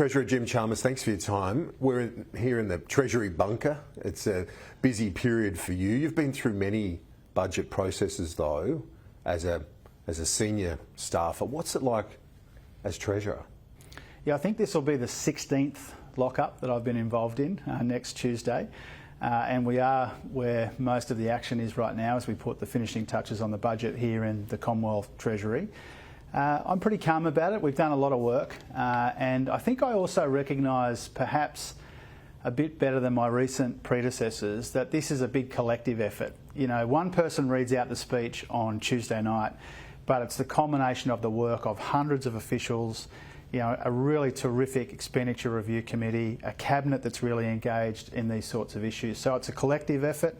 Treasurer Jim Chalmers, thanks for your time. We're here in the Treasury bunker. It's a busy period for you. You've been through many budget processes, though, as a senior staffer. What's it like as Treasurer? Yeah, I think this will be the 16th lockup that I've been involved in next Tuesday. And we are where most of the action is right now as we put the finishing touches on the budget here in the Commonwealth Treasury. I'm pretty calm about it. We've done a lot of work, and I think I also recognise, perhaps a bit better than my recent predecessors, that this is a big collective effort. You know, one person reads out the speech on Tuesday night, but it's the culmination of the work of hundreds of officials, you know, a really terrific expenditure review committee, a cabinet that's really engaged in these sorts of issues. So it's a collective effort.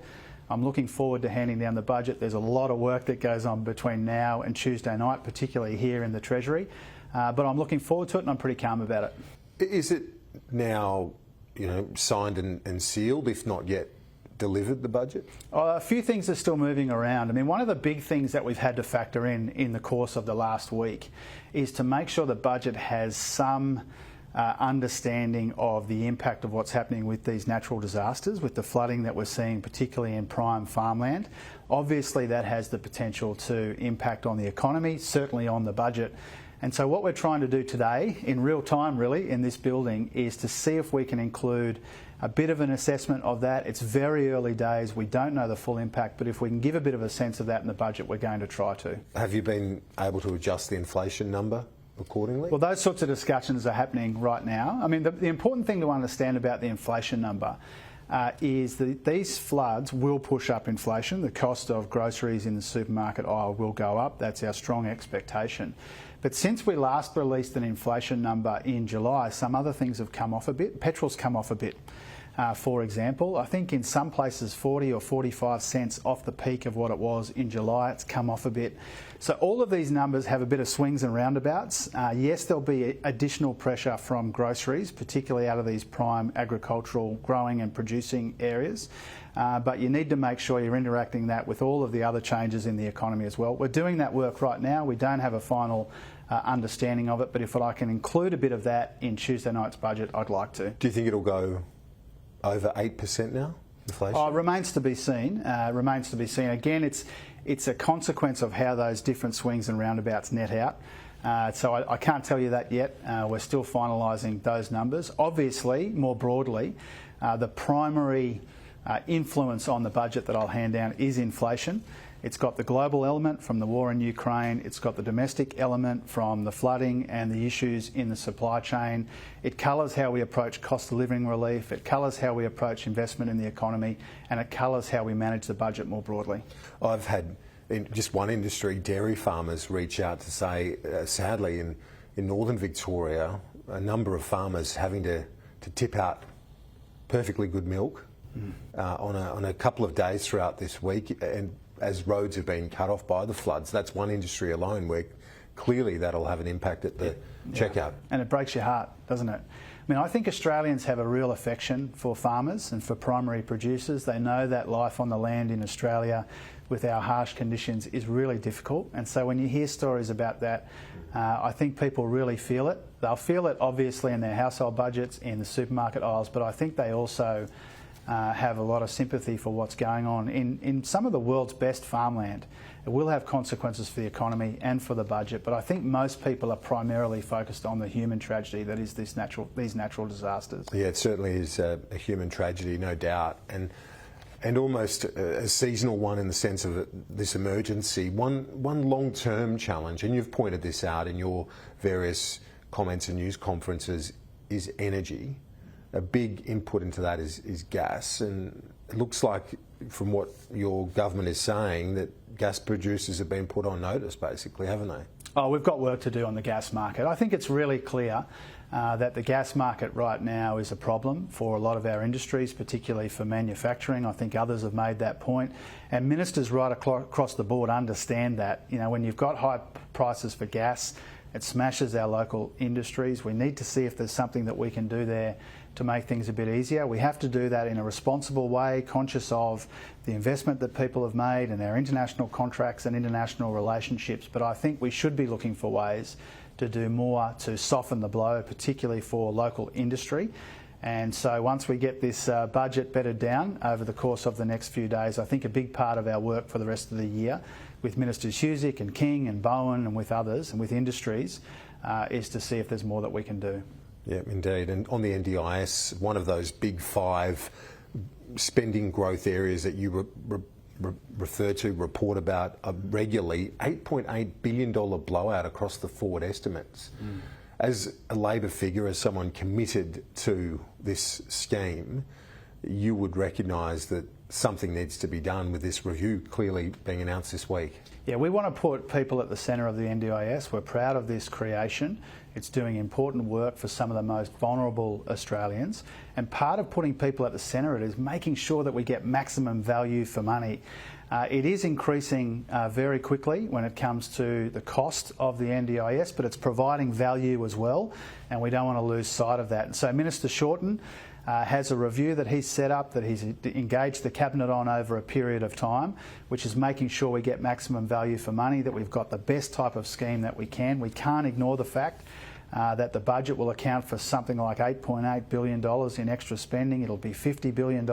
I'm looking forward to handing down the budget. There's a lot of work that goes on between now and Tuesday night, particularly here in the Treasury. But I'm looking forward to it, and I'm pretty calm about it. Is it now, signed and sealed, if not yet delivered, the budget? A few things are still moving around. I mean, one of the big things that we've had to factor in the course of the last week is to make sure the budget has some understanding of the impact of what's happening with these natural disasters, with the flooding that we're seeing, particularly in prime farmland. Obviously, that has the potential to impact on the economy, certainly on the budget. And so what we're trying to do today, in real time really, in this building, is to see if we can include a bit of an assessment of that. It's very early days. We don't know the full impact, but if we can give a bit of a sense of that in the budget, we're going to try to. Have you been able to adjust the inflation number accordingly? Well, those sorts of discussions are happening right now. I mean, the important thing to understand about the inflation number is that these floods will push up inflation. The cost of groceries in the supermarket aisle will go up. That's our strong expectation. But since we last released an inflation number in July, some other things have come off a bit. Petrol's come off a bit. For example, I think in some places 40 or 45 cents off the peak of what it was in July. It's come off a bit. So all of these numbers have a bit of swings and roundabouts. Yes, there'll be additional pressure from groceries, particularly out of these prime agricultural growing and producing areas. But you need to make sure you're interacting that with all of the other changes in the economy as well. We're doing that work right now. We don't have a final understanding of it, but if I can include a bit of that in Tuesday night's budget, I'd like to. Do you think it'll go over 8% now, inflation? Remains to be seen. Remains to be seen. Again, it's a consequence of how those different swings and roundabouts net out. So I can't tell you that yet. We're still finalising those numbers. Obviously, more broadly, the primary influence on the budget that I'll hand down is inflation. It's got the global element from the war in Ukraine. It's got the domestic element from the flooding and the issues in the supply chain. It colours how we approach cost of living relief. It colours how we approach investment in the economy, and it colours how we manage the budget more broadly. I've had in just one industry, dairy farmers, reach out to say, sadly, in northern Victoria, a number of farmers having to tip out perfectly good milk on a couple of days throughout this week, and as roads have been cut off by the floods. That's one industry alone where clearly that'll have an impact at the checkout. And it breaks your heart, doesn't it? I mean, I think Australians have a real affection for farmers and for primary producers. They know that life on the land in Australia with our harsh conditions is really difficult. And so when you hear stories about that, I think people really feel it. They'll feel it obviously in their household budgets, in the supermarket aisles, but I think they also have a lot of sympathy for what's going on in some of the world's best farmland. It will have consequences for the economy and for the budget, but I think most people are primarily focused on the human tragedy that is these natural disasters. Yeah, it certainly is a human tragedy, no doubt, and almost a seasonal one in the sense of this emergency. One long-term challenge, and you've pointed this out in your various comments and news conferences, is energy. A big input into that is gas, and it looks like from what your government is saying that gas producers have been put on notice basically, haven't they? Oh, we've got work to do on the gas market. I think it's really clear that the gas market right now is a problem for a lot of our industries, particularly for manufacturing. I think others have made that point. And ministers right across the board understand that. You know, when you've got high prices for gas, it smashes our local industries. We need to see if there's something that we can do there to make things a bit easier. We have to do that in a responsible way, conscious of the investment that people have made and our international contracts and international relationships. But I think we should be looking for ways to do more to soften the blow, particularly for local industry. And so once we get this budget bedded down over the course of the next few days, I think a big part of our work for the rest of the year with Ministers Husic and King and Bowen and with others and with industries is to see if there's more that we can do. Yeah, indeed. And on the NDIS, one of those big 5 spending growth areas that you refer to, report about regularly, $8.8 billion blowout across the forward estimates. As a Labor figure, as someone committed to this scheme, you would recognise that something needs to be done with this review clearly being announced this week. Yeah, we want to put people at the centre of the NDIS. We're proud of this creation. It's doing important work for some of the most vulnerable Australians. And part of putting people at the centre of it is making sure that we get maximum value for money. It is increasing very quickly when it comes to the cost of the NDIS, but it's providing value as well, and we don't want to lose sight of that. And so Minister Shorten has a review that he's set up, that he's engaged the Cabinet on over a period of time, which is making sure we get maximum value for money, that we've got the best type of scheme that we can. We can't ignore the fact that the budget will account for something like $8.8 billion in extra spending. It'll be $50 billion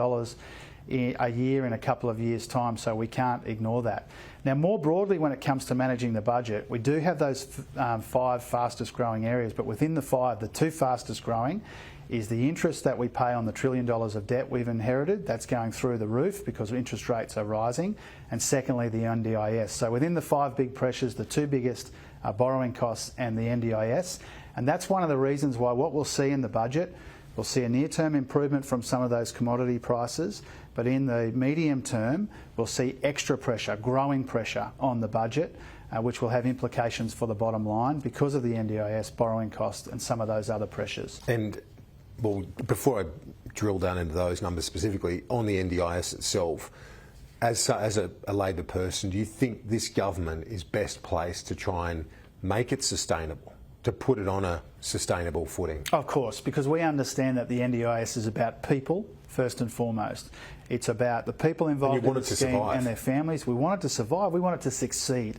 a year in a couple of years' time, so we can't ignore that. Now, more broadly, when it comes to managing the budget, we do have those 5 fastest growing areas, but within the 5, the 2 fastest growing is the interest that we pay on the $1 trillion of debt we've inherited. That's going through the roof because interest rates are rising. And secondly, the NDIS. So within the 5 big pressures, the 2 biggest are borrowing costs and the NDIS. And that's one of the reasons why what we'll see in the budget, we'll see a near-term improvement from some of those commodity prices, but in the medium term, we'll see extra pressure, growing pressure on the budget, which will have implications for the bottom line because of the NDIS, borrowing costs and some of those other pressures. And well, before I drill down into those numbers specifically, on the NDIS itself, as a Labor person, do you think this government is best placed to try and make it sustainable, to put it on a sustainable footing? Of course, because we understand that the NDIS is about people first and foremost. It's about the people involved in the scheme and their families. We want it to survive. We want it to succeed.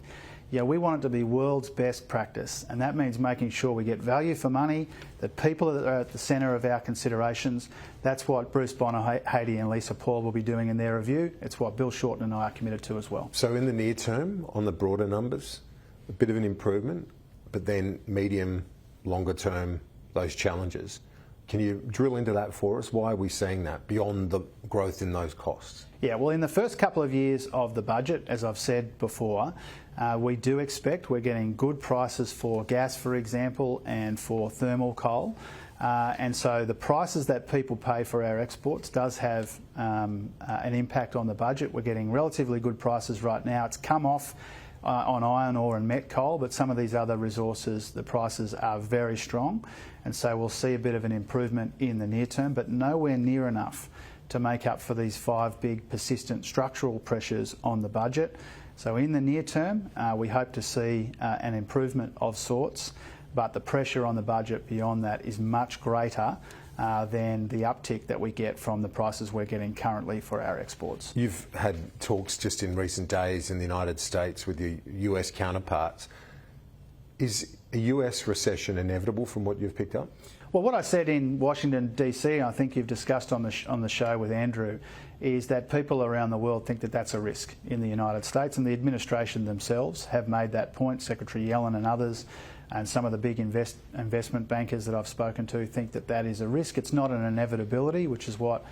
Yeah, we want it to be world's best practice, and that means making sure we get value for money, that people are at the centre of our considerations. That's what Bruce Bonner, Haiti and Lisa Paul will be doing in their review. It's what Bill Shorten and I are committed to as well. So in the near term, on the broader numbers, a bit of an improvement, but then medium, longer term, those challenges. Can you drill into that for us? Why are we seeing that beyond the growth in those costs? Yeah, well, in the first couple of years of the budget, as I've said before, we do expect we're getting good prices for gas, for example, and for thermal coal. And so the prices that people pay for our exports does have an impact on the budget. We're getting relatively good prices right now. It's come off on iron ore and met coal, but some of these other resources, the prices are very strong. And so we'll see a bit of an improvement in the near term, but nowhere near enough to make up for these 5 big persistent structural pressures on the budget. So in the near term, we hope to see an improvement of sorts, but the pressure on the budget beyond that is much greater than the uptick that we get from the prices we're getting currently for our exports. You've had talks just in recent days in the United States with your US counterparts. Is a US recession inevitable from what you've picked up? Well, what I said in Washington, D.C., I think you've discussed on the show with Andrew, is that people around the world think that that's a risk in the United States, and the administration themselves have made that point. Secretary Yellen and others and some of the big investment bankers that I've spoken to think that that is a risk. It's not an inevitability, which is what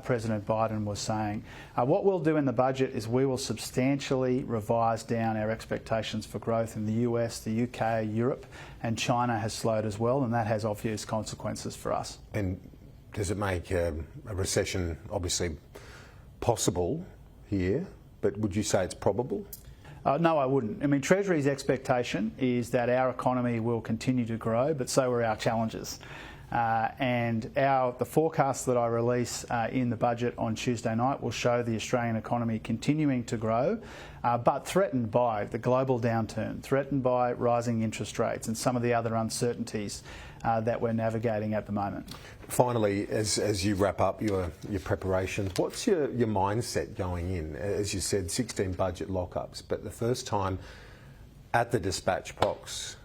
President Biden was saying. What we'll do in the budget is we will substantially revise down our expectations for growth in the US, the UK, Europe, and China has slowed as well, and that has obvious consequences for us. And does it make a recession obviously possible here, but would you say it's probable? No, I wouldn't. I mean, Treasury's expectation is that our economy will continue to grow, but so are our challenges. And the forecast that I release in the budget on Tuesday night will show the Australian economy continuing to grow, but threatened by the global downturn, threatened by rising interest rates and some of the other uncertainties that we're navigating at the moment. Finally, as you wrap up your preparations, what's your mindset going in? As you said, 16 budget lockups, but the first time at the dispatch box,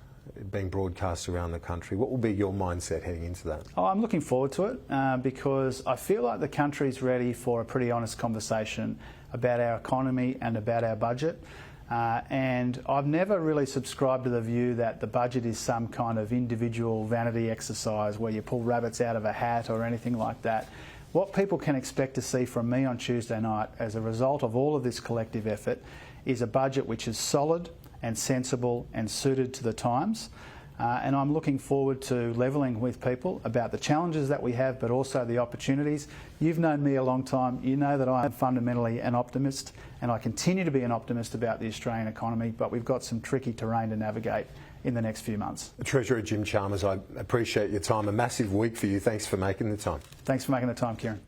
being broadcast around the country. What will be your mindset heading into that? Oh, I'm looking forward to it because I feel like the country's ready for a pretty honest conversation about our economy and about our budget. And I've never really subscribed to the view that the budget is some kind of individual vanity exercise where you pull rabbits out of a hat or anything like that. What people can expect to see from me on Tuesday night as a result of all of this collective effort is a budget which is solid and sensible and suited to the times. And I'm looking forward to levelling with people about the challenges that we have, but also the opportunities. You've known me a long time. You know that I am fundamentally an optimist, and I continue to be an optimist about the Australian economy, but we've got some tricky terrain to navigate in the next few months. Treasurer Jim Chalmers, I appreciate your time. A massive week for you. Thanks for making the time. Thanks for making the time, Kieran.